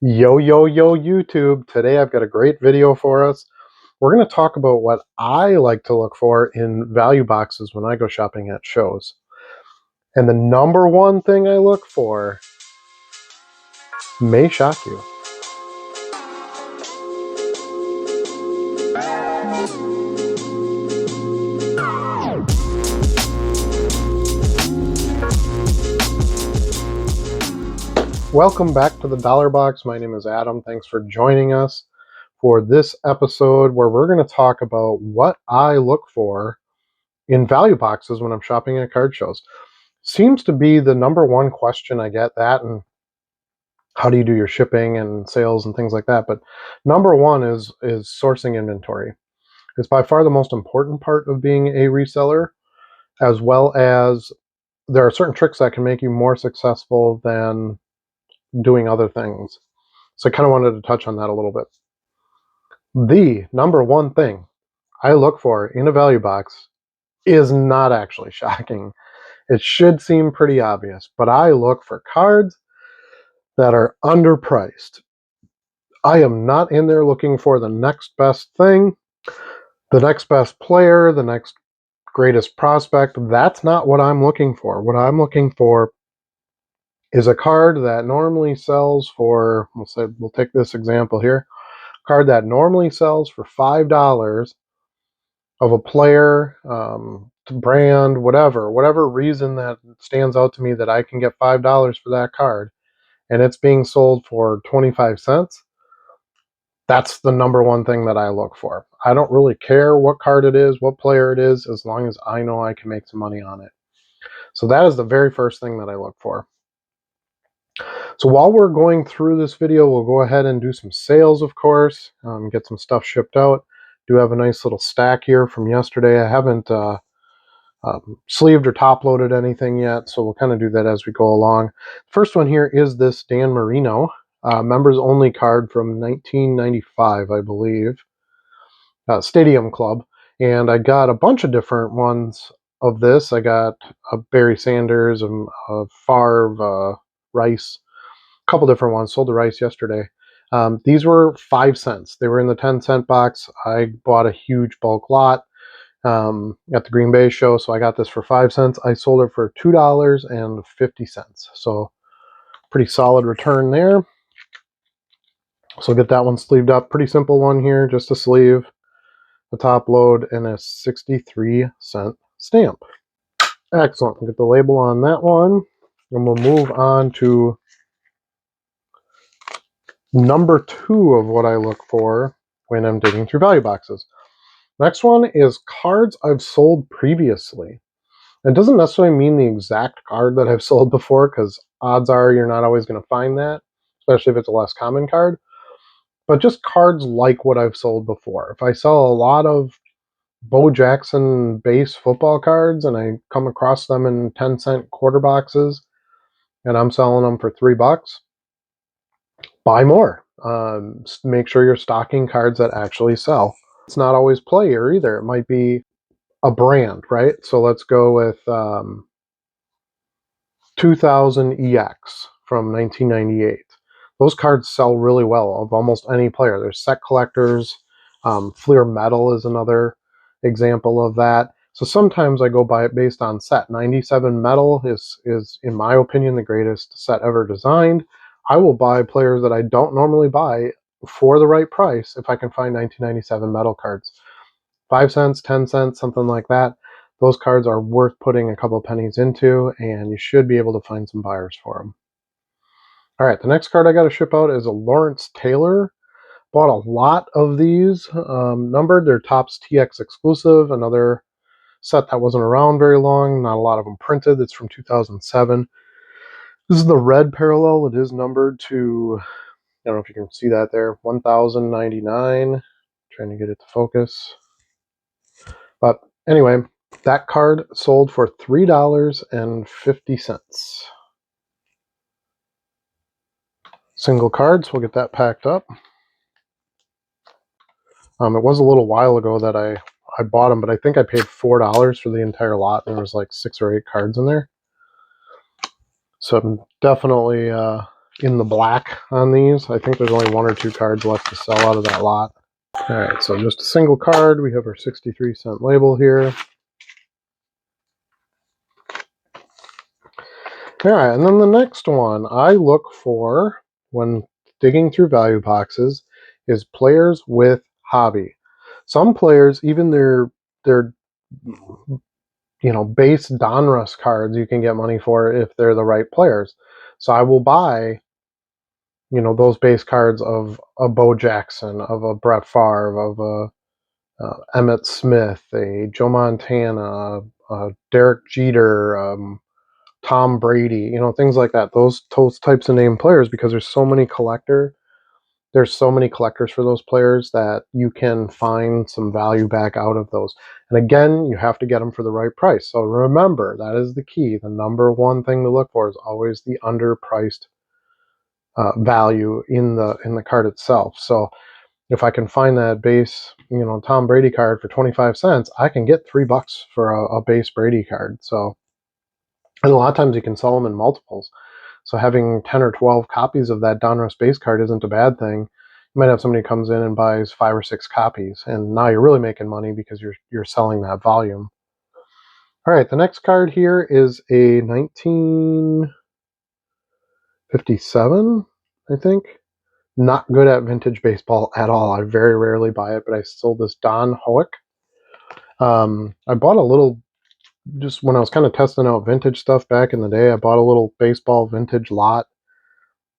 Yo, yo, yo, YouTube. Today I've got a great video for us. We're going to talk about what I like to look for in value boxes when I go shopping at shows. And the number one thing I look for may shock you. Welcome back to the Dollar Box. My name is Adam. Thanks for joining us for this episode where we're going to talk about what I look for in value boxes when I'm shopping at card shows. Seems to be the number one question I get, that and how do you do your shipping and sales and things like that. But number one is sourcing inventory. It's by far the most important part of being a reseller, as well as there are certain tricks that can make you more successful than doing other things. So I kind of wanted to touch on that a little bit. The number one thing I look for in a value box is not actually shocking. It should seem pretty obvious, but I look for cards that are underpriced. I am not in there looking for the next best thing, the next best player, the next greatest prospect. That's not what I'm looking for. What I'm looking for is a card that normally sells for, we'll take this example here, a card that normally sells for $5 of a player, brand, whatever reason that stands out to me that I can get $5 for that card, and it's being sold for 25 cents. That's the number one thing that I look for. I don't really care what card it is, what player it is, as long as I know I can make some money on it. So that is the very first thing that I look for. So while we're going through this video, we'll go ahead and do some sales, of course, get some stuff shipped out. Do have a nice little stack here from yesterday. I haven't sleeved or top loaded anything yet, so we'll kind of do that as we go along. First one here is this Dan Marino members only card from 1995, I believe, Stadium Club, and I got a bunch of different ones of this. I got a Barry Sanders, a Favre, Rice, a couple different ones. Sold the Rice yesterday. These were 5 cents. They were in the 10-cent box. I bought a huge bulk lot at the Green Bay show, so I got this for 5 cents. I sold it for $2.50. So pretty solid return there. So get that one sleeved up. Pretty simple one here, just a sleeve, a top load, and a 63-cent stamp. Excellent. We'll get the label on that one, and we'll move on to number two of what I look for when I'm digging through value boxes. Next one is cards I've sold previously. It doesn't necessarily mean the exact card that I've sold before, because odds are you're not always going to find that, especially if it's a less common card. But just cards like what I've sold before. If I sell a lot of Bo Jackson base football cards and I come across them in 10-cent quarter boxes and I'm selling them for $3, buy more. Make sure you're stocking cards that actually sell. It's not always player either. It might be a brand, right? So let's go with 2000 EX from 1998. Those cards sell really well of almost any player. There's set collectors. Fleer Metal is another example of that. So sometimes I go by it based on set. 97 Metal is in my opinion the greatest set ever designed. I will buy players that I don't normally buy for the right price if I can find 1997 Metal cards. 5 cents, 10 cents, something like that. Those cards are worth putting a couple pennies into, and you should be able to find some buyers for them. All right, the next card I got to ship out is a Lawrence Taylor. Bought a lot of these numbered. They're Topps TX exclusive, another set that wasn't around very long. Not a lot of them printed. It's from 2007. This is the red parallel. It is numbered to, I don't know if you can see that there, 1099. Trying to get it to focus. But anyway, that card sold for $3.50. Single cards, we'll get that packed up. It was a little while ago that I bought them, but I think I paid $4 for the entire lot, and there was like 6 or 8 cards in there. So I'm definitely in the black on these. I think there's only 1 or 2 cards left to sell out of that lot. All right, so just a single card. We have our 63-cent label here. All right, and then the next one I look for when digging through value boxes is players with hobby. Some players, even their base Donruss cards, you can get money for if they're the right players. So I will buy those base cards of a Bo Jackson, of a Brett Favre, of a Emmitt Smith, a Joe Montana, Derek Jeter, Tom Brady, things like that. Those types of name players, because there's so many collectors for those players that you can find some value back out of those. And again, you have to get them for the right price. So remember, that is the key. The number one thing to look for is always the underpriced value in the card itself. So if I can find that base, Tom Brady card for 25 cents, I can get $3 for a base Brady card. So, and a lot of times you can sell them in multiples. So having 10 or 12 copies of that Donruss base card isn't a bad thing. You might have somebody who comes in and buys 5 or 6 copies, and now you're really making money because you're selling that volume. All right, the next card here is a 1957, I think. Not good at vintage baseball at all. I very rarely buy it, but I sold this Don Hoek. I bought a little, just when I was kind of testing out vintage stuff back in the day, I bought a little baseball vintage lot.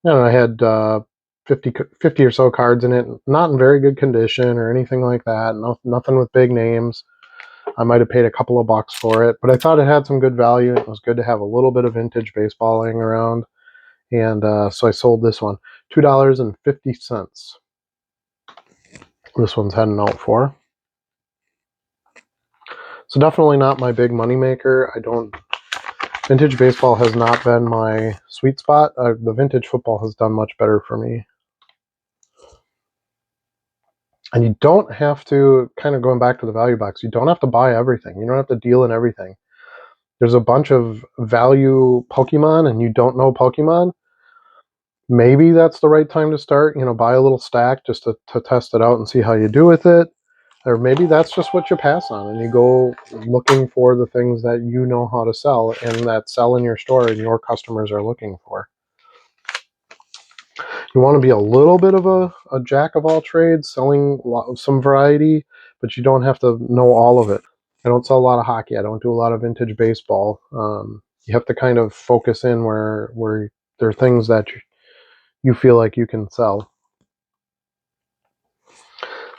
And I had 50 or so cards in it, not in very good condition or anything like that. Nothing with big names. I might have paid a couple of bucks for it, but I thought it had some good value. It was good to have a little bit of vintage baseball laying around. And so I sold this one, $2.50. This one's heading out for. So definitely not my big money maker. Vintage baseball has not been my sweet spot. The vintage football has done much better for me. And you don't have to, kind of going back to the value box, you don't have to buy everything. You don't have to deal in everything. There's a bunch of value Pokemon and you don't know Pokemon. Maybe that's the right time to start. Buy a little stack just to test it out and see how you do with it. Or maybe that's just what you pass on and you go looking for the things that you know how to sell and that sell in your store and your customers are looking for. You want to be a little bit of a jack of all trades, selling some variety, but you don't have to know all of it. I don't sell a lot of hockey. I don't do a lot of vintage baseball. You have to kind of focus in where there are things that you feel like you can sell.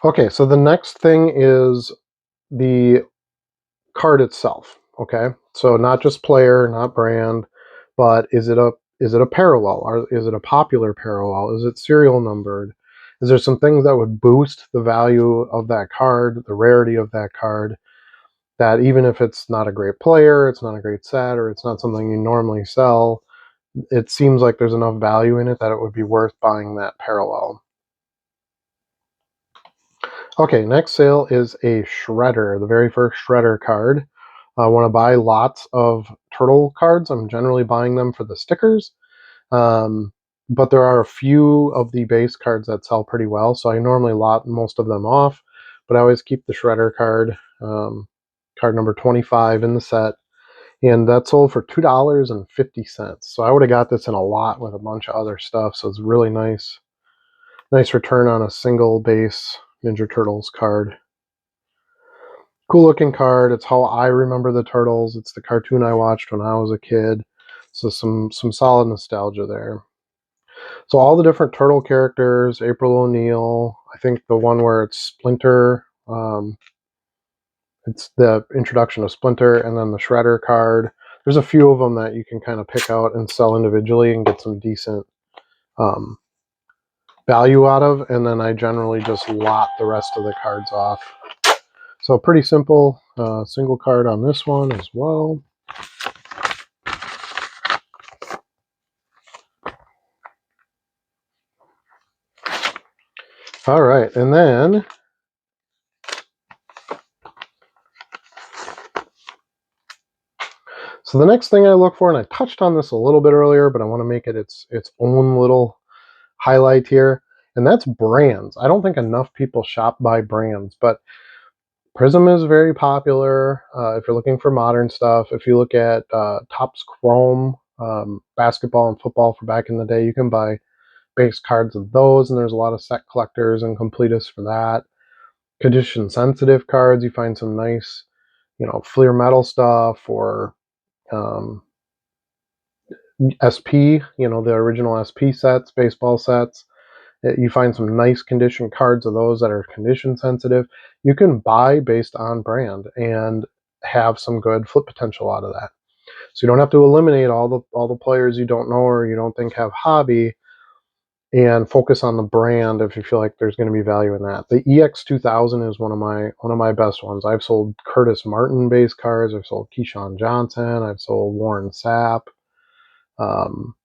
Okay, so the next thing is the card itself. Okay, so not just player, not brand, but is it a parallel? Or is it a popular parallel? Is it serial numbered? Is there some things that would boost the value of that card, the rarity of that card, that even if it's not a great player, it's not a great set, or it's not something you normally sell, it seems like there's enough value in it that it would be worth buying that parallel. Okay, next sale is a Shredder, the very first Shredder card. I want to buy lots of turtle cards. I'm generally buying them for the stickers. But there are a few of the base cards that sell pretty well, so I normally lot most of them off. But I always keep the Shredder card, card number 25 in the set. And that sold for $2.50. So I would have got this in a lot with a bunch of other stuff. So it's really nice return on a single base Ninja Turtles card. Cool looking card. It's how I remember the Turtles. It's the cartoon I watched when I was a kid. So some solid nostalgia there. So all the different turtle characters, April O'Neil, I think the one where it's Splinter, it's the introduction of Splinter, and then the Shredder card. There's a few of them that you can kind of pick out and sell individually and get some decent value out of, and then I generally just lot the rest of the cards off. So pretty simple, single card on this one as well. All right, and then So the next thing I look for, and I touched on this a little bit earlier, but I want to make it its own little highlight here, and that's brands. I don't think enough people shop by brands, but Prism is very popular if you're looking for modern stuff. If you look at Topps Chrome, basketball and football for back in the day, you can buy base cards of those, and there's a lot of set collectors and completists for that. Condition sensitive cards, you find some nice, Fleer metal stuff, or um, SP, the original SP sets, baseball sets. You find some nice condition cards of those that are condition sensitive. You can buy based on brand and have some good flip potential out of that. So you don't have to eliminate all the players you don't know or you don't think have hobby, and focus on the brand if you feel like there's going to be value in that. The EX2000 is one of my best ones. I've sold Curtis Martin base cards. I've sold Keyshawn Johnson. I've sold Warren Sapp. Um,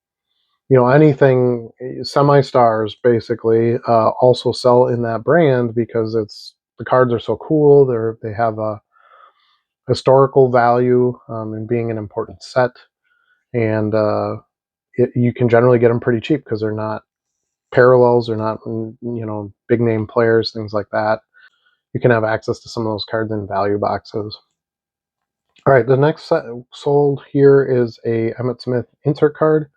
anything semi-stars basically also sell in that brand because the cards are so cool. They have a historical value in being an important set, and you can generally get them pretty cheap because they're not parallels, they're not big name players, things like that. You can have access to some of those cards in value boxes. All right, the next set sold here is a Emmitt Smith insert card.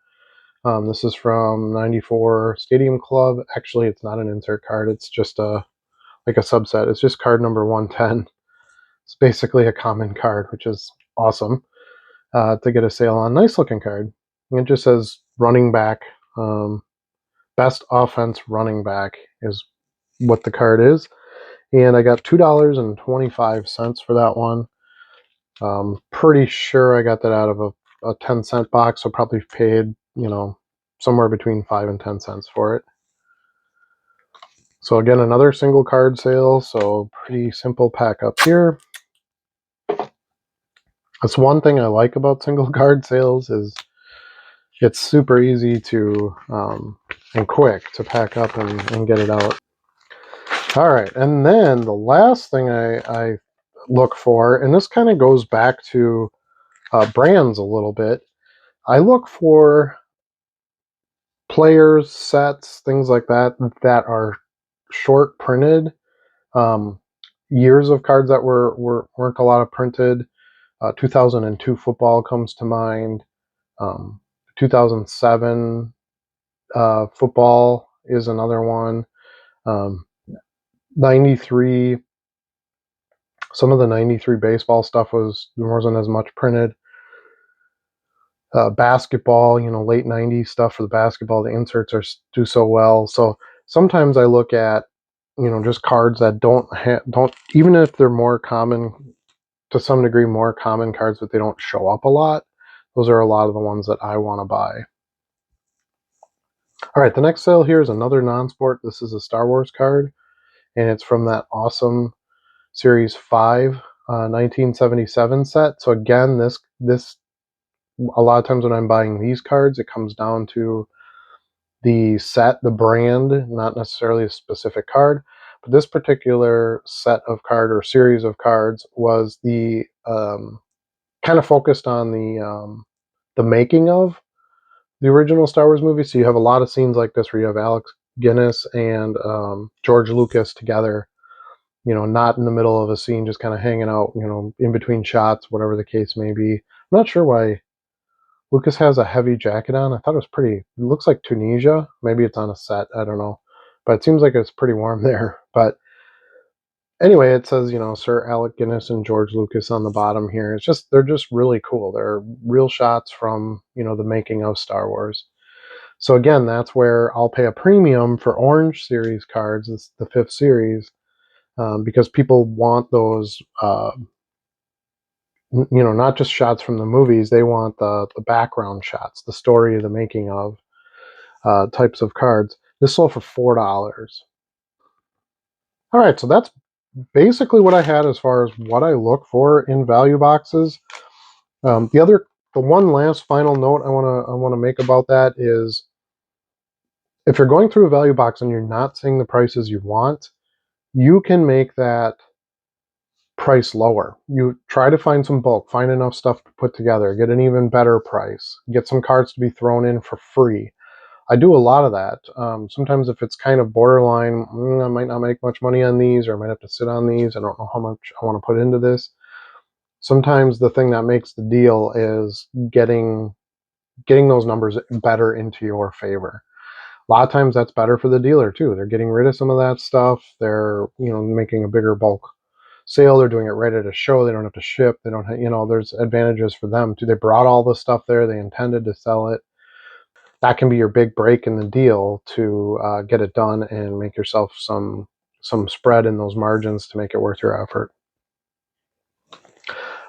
This is from '94 Stadium Club. Actually, it's not an insert card. It's just like a subset. It's just card number 110. It's basically a common card, which is awesome to get a sale on. Nice looking card. And it just says running back. Best offense running back is what the card is. And I got $2.25 for that one. Pretty sure I got that out of a 10-cent box, so probably paid, somewhere between 5 and 10 cents for it. So again, another single card sale, so pretty simple pack up here. That's one thing I like about single card sales is it's super easy to and quick to pack up and get it out. All right, and then the last thing I look for, and this kind of goes back to brands a little bit, I look for players, sets, things like that are short printed. Years of cards that weren't a lot of printed. 2002 football comes to mind. 2007 football is another one. 93. Some of the '93 baseball stuff wasn't as much printed. Basketball, late '90s stuff for the basketball, the inserts do so well. So sometimes I look at, just cards that don't even if they're more common, to some degree more common cards, but they don't show up a lot. Those are a lot of the ones that I want to buy. All right, the next sale here is another non-sport. This is a Star Wars card, and it's from that awesome Series 5 1977 set. So again, this a lot of times when I'm buying these cards, it comes down to the set, the brand, not necessarily a specific card. But this particular set of card or series of cards was the kind of focused on the making of the original Star Wars movie. So you have a lot of scenes like this where you have Alex Guinness and George Lucas together, not in the middle of a scene, just kind of hanging out, in between shots, whatever the case may be. I'm not sure why Lucas has a heavy jacket on. I thought it was pretty, it looks like Tunisia. Maybe it's on a set, I don't know. But it seems like it's pretty warm there. But anyway, it says, Sir Alec Guinness and George Lucas on the bottom here. They're just really cool. They're real shots from, the making of Star Wars. So again, that's where I'll pay a premium for Orange Series cards. It's the 5th series. Because people want those, not just shots from the movies. They want the background shots, the story of the making of types of cards. This sold for $4. All right, so that's basically what I had as far as what I look for in value boxes. The one last final note I want to make about that is, if you're going through a value box and you're not seeing the prices you want, you can make that price lower. You try to find some bulk, find enough stuff to put together, get an even better price, get some cards to be thrown in for free. I do a lot of that. Sometimes if it's kind of borderline, I might not make much money on these, or I might have to sit on these. I don't know how much I want to put into this. Sometimes the thing that makes the deal is getting those numbers better into your favor. A lot of times that's better for the dealer too. They're getting rid of some of that stuff. They're, making a bigger bulk sale. They're doing it right at a show. They don't have to ship. They don't have, there's advantages for them too. They brought all the stuff there. They intended to sell it. That can be your big break in the deal to get it done and make yourself some spread in those margins to make it worth your effort.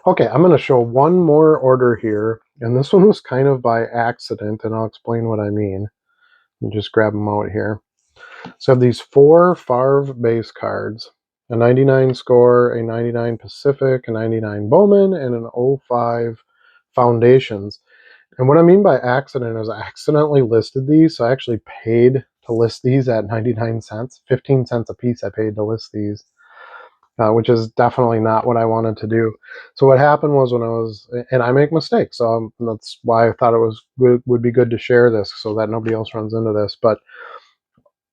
Okay, I'm going to show one more order here, and this one was kind of by accident, and I'll explain what I mean. And just grab them out here. So I have these 4 Favre base cards, a 99 Score, a 99 Pacific, a 99 Bowman, and an 05 Foundations. And what I mean by accident is I accidentally listed these, so I actually paid to list these at 99 cents. 15 cents a piece I paid to list these, which is definitely not what I wanted to do. So what happened was and I make mistakes, so that's why I thought it would be good to share this so that nobody else runs into this. But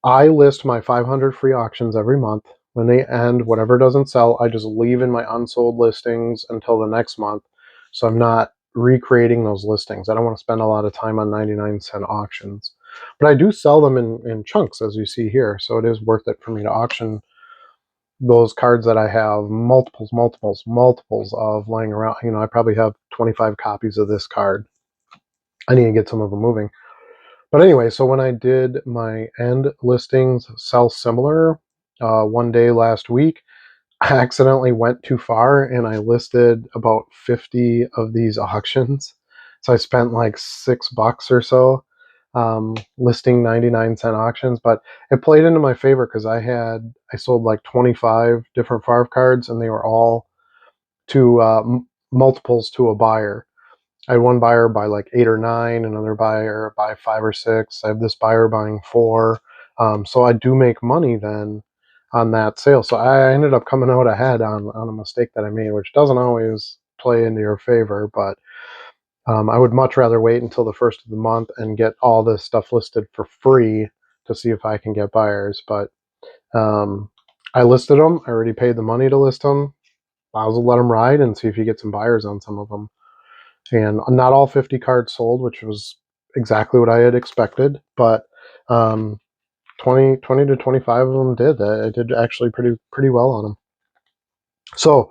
I list my 500 free auctions every month. When they end, whatever doesn't sell, I just leave in my unsold listings until the next month. So I'm not recreating those listings. I don't want to spend a lot of time on 99-cent auctions. But I do sell them in chunks, as you see here. So it is worth it for me to auction those cards that I have multiples of laying around. I probably have 25 copies of this card. I need to get some of them moving. But anyway, so when I did my end listings sell similar one day last week, I accidentally went too far and I listed about 50 of these auctions. So I spent like $6 or so listing 99-cent auctions, but it played into my favor because I sold like 25 different Favre cards, and they were all to multiples to a buyer. I had one buyer buy like 8 or 9, another buyer buy 5 or 6. I have this buyer buying 4. So I do make money then on that sale. So I ended up coming out ahead on a mistake that I made, which doesn't always play into your favor, but I would much rather wait until the first of the month and get all this stuff listed for free to see if I can get buyers. But I listed them. I already paid the money to list them. I was let them ride and see if you get some buyers on some of them. And not all 50 cards sold, which was exactly what I had expected, but 20 to 25 of them did. I did actually pretty well on them. So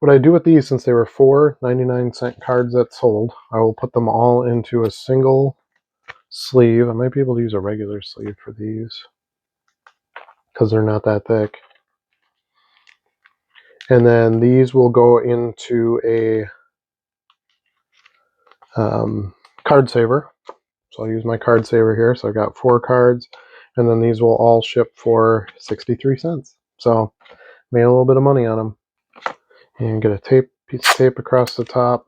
what I do with these, since they were 4 99-cent cards that sold, I will put them all into a single sleeve. I might be able to use a regular sleeve for these because they're not that thick. And then these will go into a card saver. So I'll use my card saver here. So I got 4 cards, and then these will all ship for 63 cents. So made a little bit of money on them. And get a piece of tape across the top.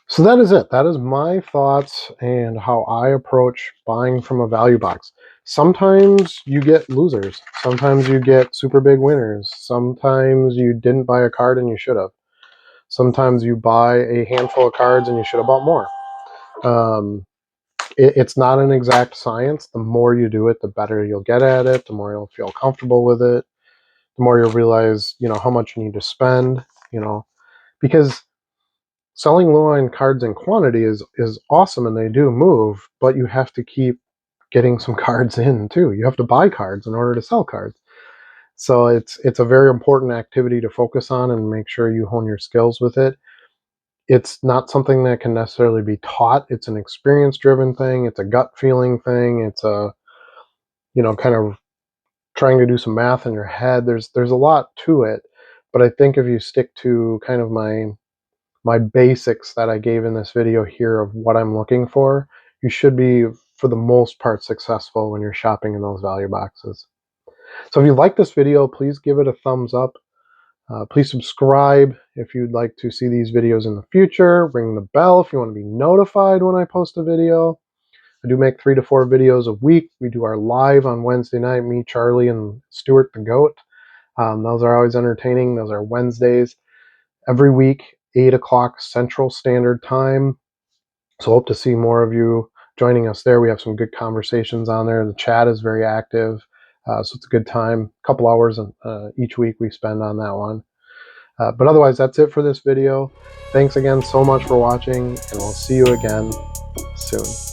So that is it. That is my thoughts and how I approach buying from a value box. Sometimes you get losers. Sometimes you get super big winners. Sometimes you didn't buy a card and you should have. Sometimes you buy a handful of cards and you should have bought more. It's not an exact science. The more you do it, the better you'll get at it. The more you'll feel comfortable with it. The more you'll realize, how much you need to spend, because selling low-end cards in quantity is awesome, and they do move, but you have to keep getting some cards in too. You have to buy cards in order to sell cards. So it's a very important activity to focus on and make sure you hone your skills with it. It's not something that can necessarily be taught. It's an experience-driven thing. It's a gut feeling thing. It's a, kind of trying to do some math in your head. There's a lot to it, but I think if you stick to kind of my basics that I gave in this video here of what I'm looking for, you should be, for the most part, successful when you're shopping in those value boxes. So if you like this video, please give it a thumbs up. Please subscribe if you'd like to see these videos in the future. Ring the bell if you want to be notified when I post a video. I do make 3 to 4 videos a week. We do our live on Wednesday night, me, Charlie, and Stuart the Goat. Those are always entertaining. Those are Wednesdays every week, 8 o'clock Central Standard Time. So hope to see more of you joining us there. We have some good conversations on there. The chat is very active. So it's a good time. A couple hours each week we spend on that one. But otherwise, that's it for this video. Thanks again so much for watching, and we'll see you again soon.